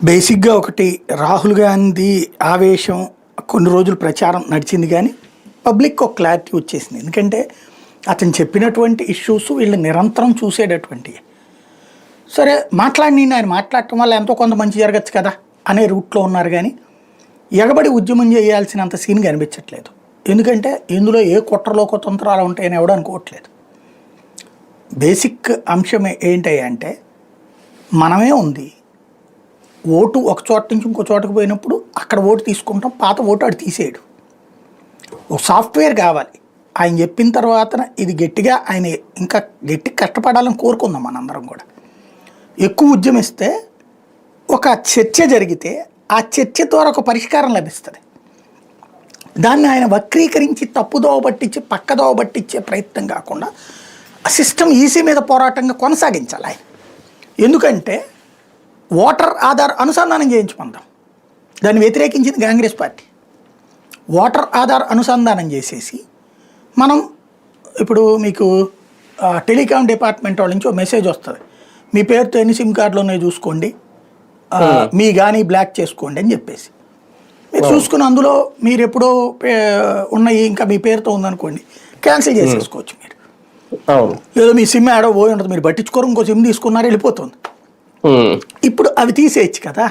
బేసిక్‌గా ఒకటి రాహుల్ గాంధీ ఆవేశం కొన్ని రోజులు ప్రచారం నడిచింది గానీ, పబ్లిక్‌కి ఒక క్లారిటీ వచ్చేసింది. ఎందుకంటే, అతను చెప్పినటువంటి ఇష్యూస్ వీళ్ళు నిరంతరం చూసేటటువంటియి. సరే మాట్లాడినియండి, ఆయన మాట్లాడటం వల్ల ఎంతో కొంత మంచి జరగచ్చు కదా! అనే రూట్‌లో ఉన్నారు గానీ, ఎగబడి ఉద్యమం చేయాల్సినంత సీన్ కనిపించట్లేదు. ఎందుకంటే, ఇందులో ఏ కుట్రలో కుతంత్రాలు ఉంటాయని ఎవడు అనుకోవట్లేదు. బేసిక్ అంశం ఏంటయ్యంటే, మనమే ఉంది. ఓటు ఒక చోట నుంచి ఇంకో చోటకి పోయినప్పుడు అక్కడ ఓటు తీసుకుంటాం, పాత ఓటు ఆడు తీసేయడు. ఒక సాఫ్ట్‌వేర్ కావాలి. ఆయన చెప్పిన తర్వాతన ఇది గట్టిగా ఆయన ఇంకా గట్టిగా కష్టపడాలని కోరుకుందాం మనందరం కూడా. ఎక్కువ ఉద్యమిస్తే ఒక చర్చ జరిగితే ఆ చర్చ ద్వారా ఒక పరిష్కారం లభిస్తుంది. దాన్ని ఆయన వక్రీకరించి తప్పుదోవ పట్టించి పక్కదోవ పట్టించే ప్రయత్నం కాకుండా సిస్టమ్ ఈసీ మీద పోరాటంగా కొనసాగించాలి ఆయన. ఎందుకంటే ఓటర్ ఆధార్ అనుసంధానం చేయించుకుందాం. దాన్ని వ్యతిరేకించింది కాంగ్రెస్ పార్టీ. ఓటర్ ఆధార్ అనుసంధానం చేసేసి మనం ఇప్పుడు మీకు టెలికాం డిపార్ట్మెంట్ వాళ్ళ నుంచి ఒక మెసేజ్ వస్తుంది. మీ పేరుతో ఎన్ని సిమ్ కార్డులు ఉన్నాయో చూసుకోండి, మీ కానీ బ్లాక్ చేసుకోండి అని చెప్పేసి మీరు చూసుకుని అందులో మీరు ఎప్పుడో ఉన్నాయి ఇంకా మీ పేరుతో ఉందనుకోండి క్యాన్సిల్ చేసేసుకోవచ్చు. మీరు ఏదో మీ సిమ్ ఆడో పోయి ఉంటుంది, మీరు పట్టించుకోరు, ఇంకో సిమ్ తీసుకున్నారు వెళ్ళిపోతుంది. ఇప్పుడు అవి తీసేయచ్చు కదా.